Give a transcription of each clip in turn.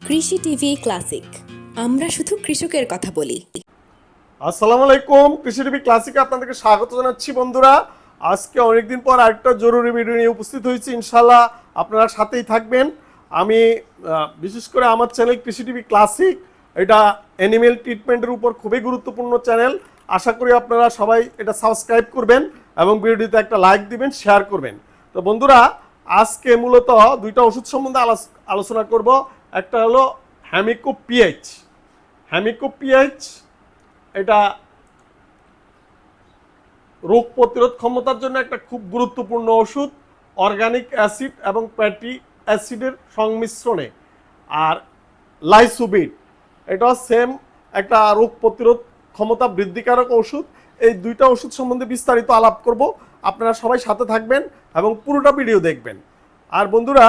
কৃষি TV classic, আমরা শুধু কৃষকের কথা বলি। আসসালামু আলাইকুম, কৃষি টিভি ক্লাসিকে আপনাদেরকে স্বাগত জানাচ্ছি। বন্ধুরা, আজকে অনেকদিন পর আরেকটা জরুরি ভিডিও নিয়ে উপস্থিত হয়েছি। ইনশাল্লাহ আপনারা সাথেই থাকবেন। আমি বিশেষ করে আমার চ্যানেল কৃষি টিভি ক্লাসিক, এটা অ্যানিমেল ট্রিটমেন্টের উপর খুবই গুরুত্বপূর্ণ চ্যানেল। আশা করি আপনারা সবাই এটা সাবস্ক্রাইব করবেন এবং ভিডিওতে একটা লাইক দিবেন, শেয়ার করবেন। তো বন্ধুরা, আজকে মূলত দুইটা ওষুধ সম্বন্ধে আলোচনা করব। একটা হলো হ্যামিকো পিএইচ। হ্যামিকো পিএইচ এটা রোগ প্রতিরোধ ক্ষমতার জন্য একটা খুব গুরুত্বপূর্ণ ওষুধ, অর্গানিক অ্যাসিড এবং ফ্যাটি অ্যাসিডের সংমিশ্রণে। আর লাইসোবিট, এটা সেম একটা রোগ প্রতিরোধ ক্ষমতা বৃদ্ধিকারক ওষুধ। এই দুইটা ওষুধ সম্বন্ধে বিস্তারিত আলাপ করব। আপনারা সবাই সাথে থাকবেন এবং পুরোটা ভিডিও দেখবেন। আর বন্ধুরা,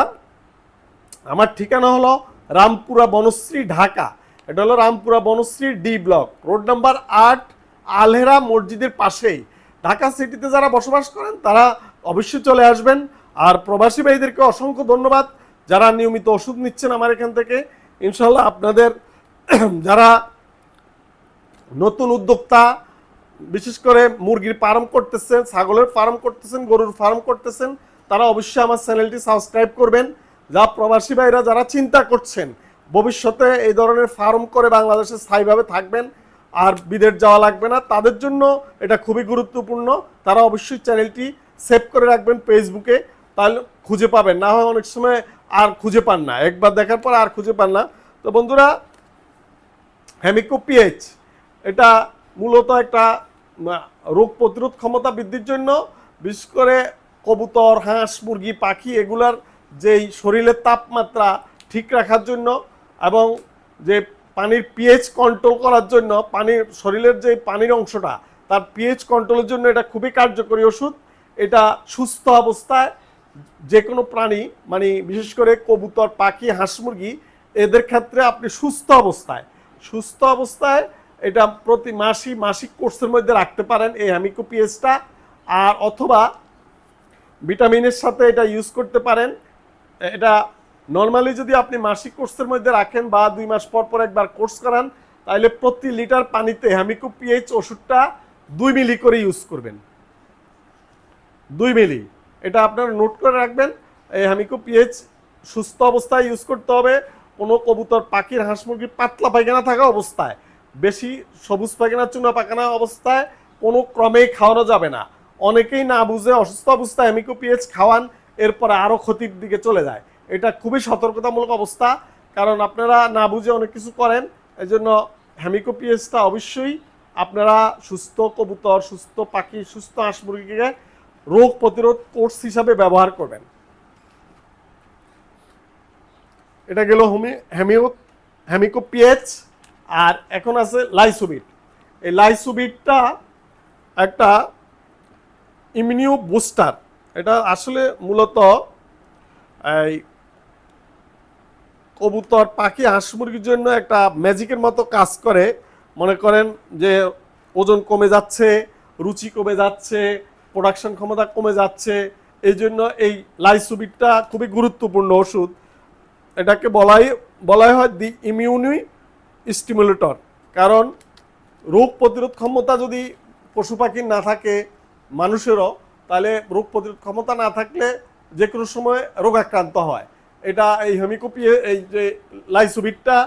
আমার ঠিকানা হলো রামপুরা বনশ্রী, ঢাকা। এটা হলো Rampura Banasree D block, road number 8, Alhera মসজিদের পাশেই। ঢাকা সিটিতে যারা বসবাস করেন তারা অবশ্যই চলে আসবেন। আর প্রবাসী ভাইদেরকে অসংখ্য ধন্যবাদ যারা নিয়মিত ওষুধ নিচ্ছেন আমার এখান থেকে। ইনশাল্লাহ আপনাদের যারা নতুন উদ্যোক্তা, বিশেষ করে মুরগির ফার্ম করতেছেন, ছাগলের ফার্ম করতেছেন, গরুর ফার্ম করতেছেন, তারা অবশ্যই আমার চ্যানেলটি সাবস্ক্রাইব করবেন। যা প্রবাসী ভাইরা যারা চিন্তা করছেন ভবিষ্যতে এই ধরনের ফার্ম করে বাংলাদেশে স্থায়ীভাবে থাকবেন আর বিদেশ যাওয়া লাগবে না, তাদের জন্য এটা খুবই গুরুত্বপূর্ণ। তারা অবশ্যই চ্যানেলটি সেভ করে রাখবেন ফেসবুকে, তাহলে খুঁজে পাবেন। না হয় অনেক সময় আর খুঁজে পান না, একবার দেখার পর আর খুঁজে পান না। তো বন্ধুরা, হ্যামিকো পিএইচ এটা মূলত একটা রোগ প্রতিরোধ ক্ষমতা বৃদ্ধির জন্য, বিশেষ করে কবুতর, হাঁস, মুরগি, পাখি এগুলার যেই শরীরের তাপমাত্রা ঠিক রাখার জন্য এবং যে পানির পিএইচ কন্ট্রোল করার জন্য, পানির শরীরের যে পানির অংশটা তার পিএইচ কন্ট্রোলের জন্য এটা খুবই কার্যকরী ওষুধ। এটা সুস্থ অবস্থায় যে কোনো প্রাণী, মানে বিশেষ করে কবুতর, পাখি, হাঁস, মুরগি এদের ক্ষেত্রে আপনি সুস্থ অবস্থায় এটা প্রতি মাসিক কোর্সের মধ্যে রাখতে পারেন এই হ্যামিকো পিএইচটা। আর অথবা ভিটামিনের সাথে এটা ইউজ করতে পারেন। এটা নর্মালি যদি আপনি মাসিক কোর্সের মধ্যে রাখেন বা 2 মাস পর পর একবার কোর্স করান, তাহলে প্রতি লিটার পানিতে হ্যামিকো পিএইচ ওষুধটা 2 মিলি করে ইউজ করবেন। 2 মিলি, এটা আপনারা নোট করে রাখবেন। এই হ্যামিকো পিএইচ সুস্থ অবস্থায় ইউজ করতে হবে। কোনো কবুতর, পাখির, হাঁস, মুরগির পাতলা পায়খানা থাকা অবস্থায়, বেশি সবুজ পায়খানা, চুনা পায়খানা অবস্থায় কোনো ক্রমেই খাওয়ানো যাবে না। অনেকেই না বুঝে অসুস্থ অবস্থায় হ্যামিকো পিএইচ খাওয়ান, এরপরে আরও ক্ষতির দিকে চলে যায়। এটা খুবই সতর্কতামূলক অবস্থা, কারণ আপনারা না বুঝে অনেক কিছু করেন। এই জন্য হ্যামিকো পিএইচটা অবশ্যই আপনারা সুস্থ কবুতর, সুস্থ পাখি, সুস্থ হাঁস মুরগিকে রোগ প্রতিরোধ কোর্স হিসাবে ব্যবহার করবেন। এটা গেল হ্যামিকো পিএইচ। আর এখন আছে লাইসোবিট। এই লাইসোবিটটা একটা ইমিউনো বুস্টার। এটা আসলে মূলত এই কবুতর, পাখি, হাঁস মুরগির জন্য একটা ম্যাজিকের মতো কাজ করে। মনে করেন যে ওজন কমে যাচ্ছে, রুচি কমে যাচ্ছে, প্রোডাকশন ক্ষমতা কমে যাচ্ছে, এই জন্য এই লাইসোবিটটা খুবই গুরুত্বপূর্ণ ওষুধ। এটাকে বলাই হয় দি ইমিউনি স্টিমুলেটর। কারণ রোগ প্রতিরোধ ক্ষমতা যদি পশু পাখির না থাকে, মানুষেরও, তাহলে রোগ প্রতিরোধ ক্ষমতা না থাকলে যে কোনো সময় রোগাক্রান্ত হয়। এটা এই এই যে লাইসোবিটটা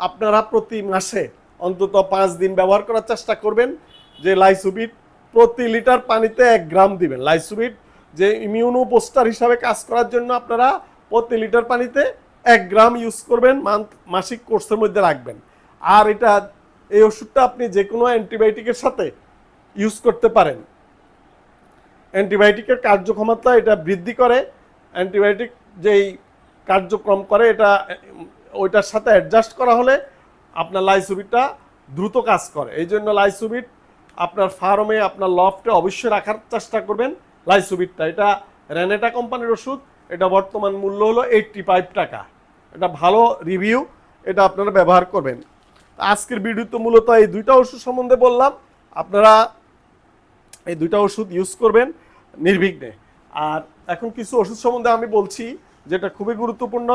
আপনারা প্রতি মাসে অন্তত 5 দিন ব্যবহার করার চেষ্টা করবেন। যে লাইসোবিট প্রতি লিটার পানিতে 1 গ্রাম দিবেন। লাইসোবিট যে ইমিউনো বুস্টার হিসাবে কাজ করার জন্য আপনারা প্রতি লিটার পানিতে 1 গ্রাম ইউজ করবেন, মাসিক কোর্সের মধ্যে রাখবেন। আর এই ওষুধটা আপনি যে কোনো অ্যান্টিবায়োটিকের সাথে ইউজ করতে পারেন। অ্যান্টিবায়োটিকের কার্যক্ষমতা এটা বৃদ্ধি করে। অ্যান্টিবায়োটিক যেই কার্যক্রম করে এটা ওইটার সাথে অ্যাডজাস্ট করা হলে আপনার লাইসোবিটটা দ্রুত কাজ করে। এই জন্য লাইসোবিট আপনার ফার্মে, আপনার লফটে অবশ্যই রাখার চেষ্টা করবেন। লাইসোবিটটা এটা রেনেটা কোম্পানির ওষুধ। এটা বর্তমান মূল্য হলো 85 টাকা। এটা ভালো রিভিউ, এটা আপনারা ব্যবহার করবেন। আজকের ভিডিওতে মূলত এই দুইটা ওষুধ সম্বন্ধে বললাম। আপনারা এই দুইটা ওষুধ ইউজ করবেন নির্বিঘ্নে। আর এখন কিছু ওষুধ সম্বন্ধে আমি বলছি যেটা খুবই গুরুত্বপূর্ণ।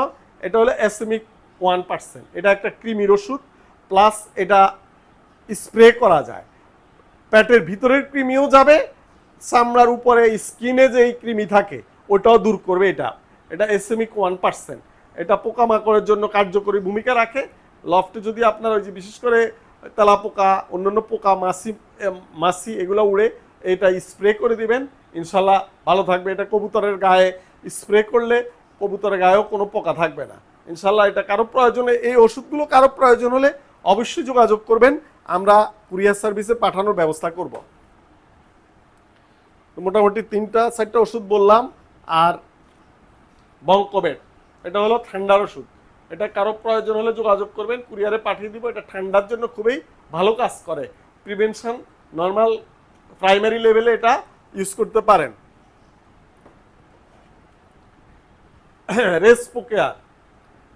এটা হলো 1%। এটা একটা কৃমির ওষুধ, প্লাস এটা স্প্রে করা যায়, পেটের ভিতরের কৃমিও যাবে, চামড়ার উপরে স্কিনে যেই কৃমি থাকে ওটাও দূর করবে। এটা এসএমিক 1%। এটা পোকামাকড়ের জন্য কার্যকরী ভূমিকা রাখে। লফটে যদি আপনার ওই যে বিশেষ করে তেলাপোকা, অন্যান্য পোকা, মাছি এগুলো উড়ে, এটা স্প্রে করে দিবেন, ইনশাল্লাহ ভালো থাকবে। এটা কবুতরের গায়ে স্প্রে করলে কবুতরের গায়েও কোনো পোকা থাকবে না ইনশাল্লাহ। এটা কারো প্রয়োজনে, এই ওষুধগুলো কারো প্রয়োজন হলে অবশ্যই যোগাযোগ করবেন, আমরা কুরিয়ার সার্ভিসে পাঠানোর ব্যবস্থা করব। মোটামুটি 3-4টা ওষুধ বললাম। আর বঙ্কোবেট, এটা হলো ঠান্ডার ওষুধ। এটা কারো প্রয়োজন হলে যোগাযোগ করবেন, কুরিয়ারে পাঠিয়ে দিব। এটা ঠান্ডার জন্য খুবই ভালো কাজ করে, প্রিভেনশন নর্মাল প্রাইমারি লেভেলে এটা ইউজ করতে পারেন। রেসপোকেয়ার,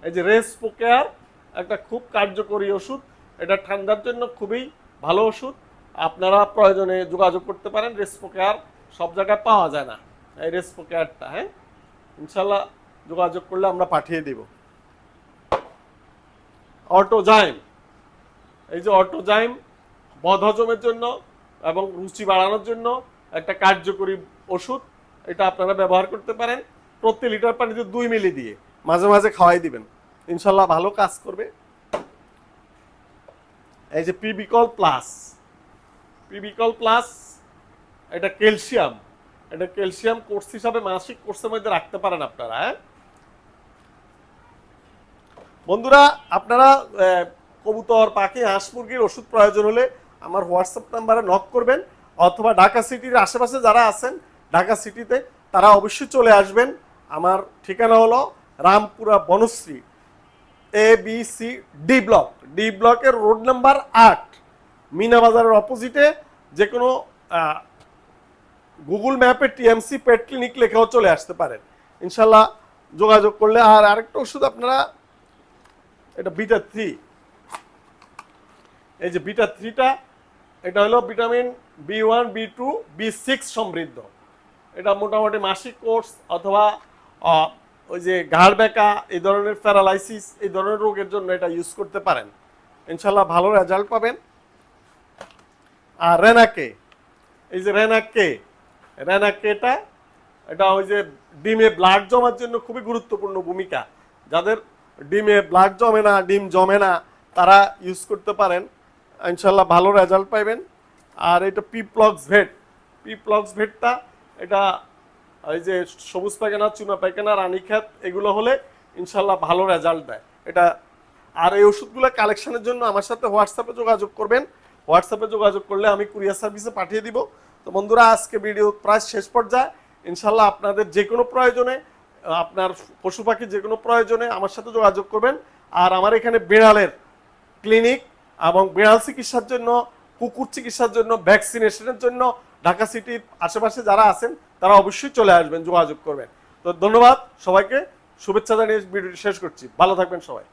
এই যে রেসপোকেয়ার একটা খুব কার্যকরী ওষুধ। এটা ঠান্ডার জন্য খুবই ভালো ওষুধ, আপনারা প্রয়োজনে যোগাযোগ করতে পারেন। রেসপোকেয়ার সব জায়গায় পাওয়া যায় না, এই রেসপোকেয়ারটা, হ্যাঁ ইনশাল্লাহ যোগাযোগ করলে আমরা পাঠিয়ে দিব। অটোজাইম, এই যে অটোজাইম বদহজমের জন্য এবং রুচি বাড়ানোর জন্য একটা কার্যকরী ওষুধ। এটা আপনারা ব্যবহার করতে পারেন প্রতি লিটার পানিতে 2 মিলি দিয়ে মাঝে মাঝে খাওয়াই দিবেন, ইনশাল্লাহ ভালো কাজ করবে। এই যে পিবিকল প্লাস, পিবিকল প্লাস এটা ক্যালসিয়াম, এটা ক্যালসিয়াম কোর্স হিসাবে মাসিক কোর্সের মধ্যে রাখতে পারেন আপনারা। হ্যাঁ বন্ধুরা, আপনারা কবুতর, পাখি, হাঁস মুরগির ওষুধ প্রয়োজন হলে আমার হোয়াটসঅ্যাপ নাম্বারে নক করবেন, অথবা ঢাকা সিটির আশেপাশে যারা আছেন ঢাকা সিটিতে তারা অবশ্যই চলে আসবেন। আমার ঠিকানা হলো Rampura Banasree, ABC D block, D ব্লকের রোড নাম্বার 8, মিনা বাজারের অপোজিটে। যে কোনো গুগল ম্যাপে টিএমসি পেট ক্লিনিক লেখাও চলে আসতে পারেন, ইনশাল্লাহ যোগাযোগ করলে। আর আরেকটা ওষুধ আপনারা, এটা বিটা-3, এই যে বিটা-3টা, এটা হলো ভিটামিন B1, B2, B6 সমৃদ্ধ। এটা মোটামুটি মাসিক কোর্স অথবা ওই যে ঘাড় ব্যাকা, এই ধরনের প্যারালাইসিস, এই ধরনের রোগের জন্য এটা ইউজ করতে পারেন, ইনশাল্লাহ ভালো রেজাল্ট পাবেন। আর রেনাকে, এই যে রেনাকেটা, এটা ওই যে ডিমে ব্লাড জমার জন্য খুবই গুরুত্বপূর্ণ ভূমিকা। যাদের ডিমে ব্লাড জমে না, ডিম জমে না, তারা ইউজ করতে পারেন, ইনশাল্লাহ ভালো রেজাল্ট পাইবেন। আর এটা পিপ্লক্স ভেটটা, এটা এই যে সবুজ পায়খানা, চুনা পায়খানা, রানীক্ষেত, এগুলো হলে ইনশাল্লাহ ভালো রেজাল্ট দেয় এটা। আর এই ওষুধগুলো কালেকশনের জন্য আমার সাথে হোয়াটসঅ্যাপে যোগাযোগ করবেন, হোয়াটসঅ্যাপে যোগাযোগ করলে আমি কুরিয়ার সার্ভিসে পাঠিয়ে দিব। তো বন্ধুরা, আজকে ভিডিও প্রায় শেষ পর্যায়ে, ইনশাল্লাহ আপনাদের যে কোনো প্রয়োজনে, আপনার পশু পাখির যে কোনো প্রয়োজনে আমার সাথে যোগাযোগ করবেন। আর আমার এখানে বিড়ালের ক্লিনিক এবং বিড়াল চিকিৎসার জন্য, কুকুর চিকিৎসার জন্য, ভ্যাকসিনেশনের জন্য ঢাকা সিটির আশেপাশে যারা আছেন তারা অবশ্যই চলে আসবেন, যোগাযোগ করবেন। তো ধন্যবাদ সবাইকে, শুভেচ্ছা জানিয়ে ভিডিওটি শেষ করছি। ভালো থাকবেন সবাই।